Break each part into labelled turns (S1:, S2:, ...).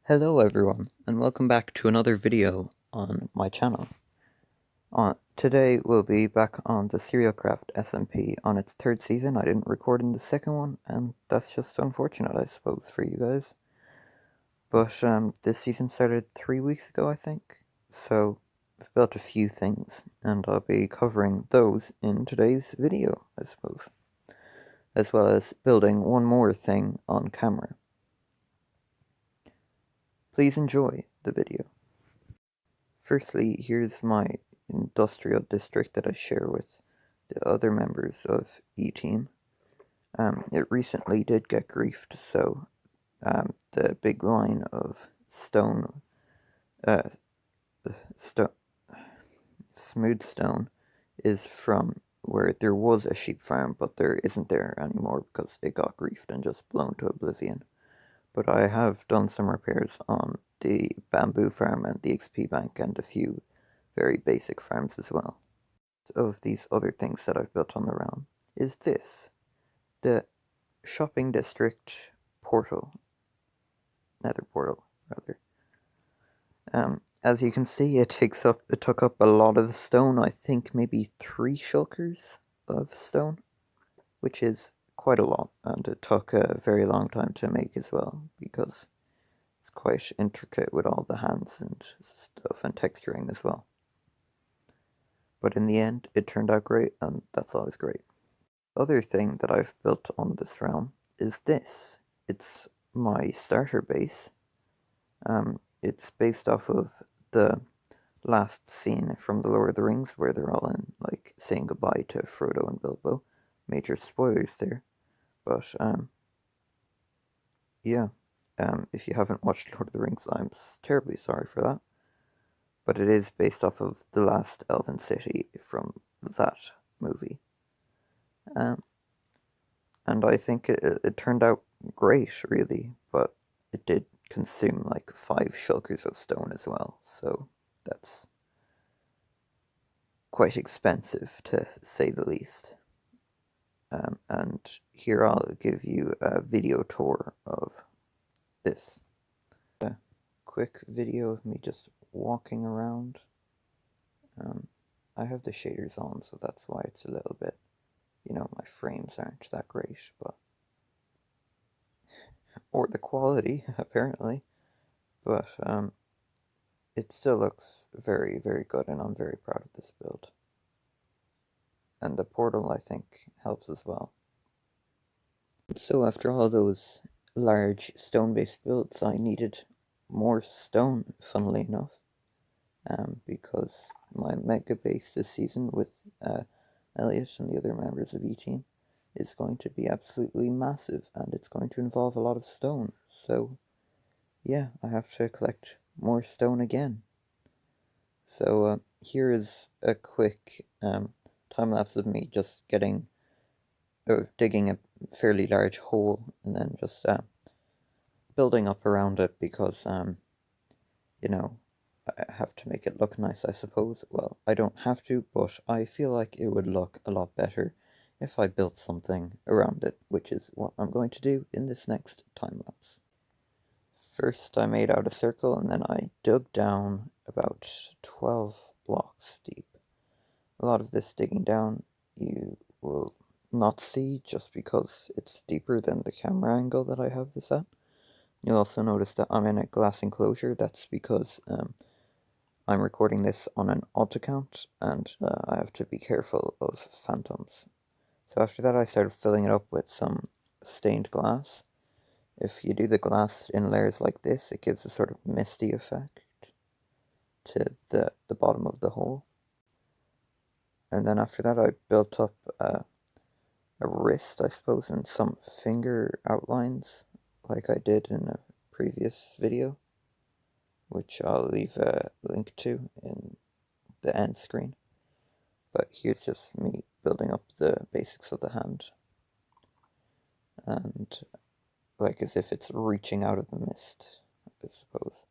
S1: Hello everyone, and welcome back to another video on my channel. Today we'll be back on the CerealCraft SMP on its third season. I didn't record in the second one, and that's just unfortunate, I suppose, for you guys. But this season started 3 weeks ago, I think, so I've built a few things, and I'll be covering those in today's video, I suppose, as well as building one more thing on camera. Please enjoy the video. Firstly, here's my industrial district that I share with the other members of E-Team. It recently did get griefed, so the big line of stone, smooth stone, is from where there was a sheep farm, but there isn't there anymore because it got griefed and just blown to oblivion. But I have done some repairs on the bamboo farm and the XP bank and a few very basic farms as well. Of these other things that I've built on the realm is this, the shopping district portal, nether portal rather. As you can see, it took up a lot of stone. I think maybe 3 shulkers of stone, which is quite a lot, and it took a very long time to make as well, because it's quite intricate with all the hands and stuff and texturing as well. But in the end, it turned out great, and that's always great. The other thing that I've built on this realm is this. It's my starter base. It's based off of the last scene from The Lord of the Rings, where they're all in, like, saying goodbye to Frodo and Bilbo. Major spoilers there. But, yeah. If you haven't watched Lord of the Rings, I'm terribly sorry for that. But it is based off of the last elven city from that movie. And I think it turned out great, really, but it did consume like 5 shulkers of stone as well, so that's quite expensive, to say the least. And here I'll give you a video tour of this. A quick video of me just walking around. I have the shaders on, so that's why it's a little bit, my frames aren't that great, but or the quality, apparently, but it still looks very, very good, and I'm very proud of this build. And the portal, I think, helps as well. So after all those large stone-based builds, I needed more stone, funnily enough, because my mega base this season with Elliott and the other members of E-Team is going to be absolutely massive, and it's going to involve a lot of stone, so yeah, I have to collect more stone again. So here is a quick time-lapse of me just digging a fairly large hole and then just building up around it, because I have to make it look nice, I suppose. Well, I don't have to, but I feel like it would look a lot better if I built something around it, which is what I'm going to do in this next time-lapse. First, I made out a circle, and then I dug down about 12 blocks deep. A lot of this digging down you will not see, just because it's deeper than the camera angle that I have this at. You'll also notice that I'm in a glass enclosure. That's because I'm recording this on an alt account, and I have to be careful of phantoms. So after that, I started filling it up with some stained glass. If you do the glass in layers like this, it gives a sort of misty effect to the bottom of the hole. And then after that, I built up a wrist, I suppose, and some finger outlines, like I did in a previous video, which I'll leave a link to in the end screen. But here's just me building up the basics of the hand, and like as if it's reaching out of the mist, I suppose.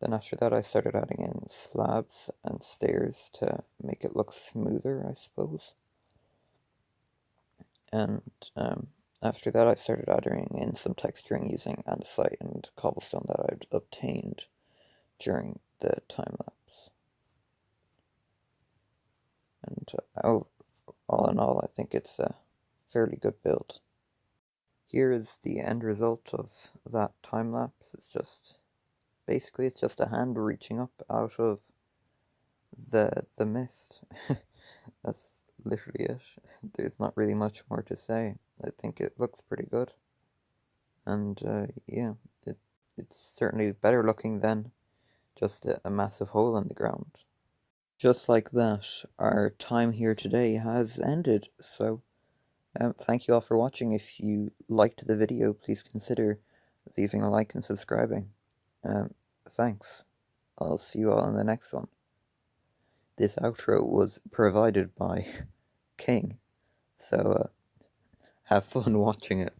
S1: Then after that, I started adding in slabs and stairs to make it look smoother, I suppose. And after that I started adding in some texturing using andesite and cobblestone that I'd obtained during the time-lapse. And all in all, I think it's a fairly good build. Here is the end result of that time-lapse. Basically it's just a hand reaching up out of the mist. That's literally it. There's not really much more to say. I think it looks pretty good. And yeah, it's certainly better looking than just a massive hole in the ground. Just like that, our time here today has ended. So thank you all for watching. If you liked the video, please consider leaving a like and subscribing. Thanks. I'll see you all in the next one. This outro was provided by King, so have fun watching it.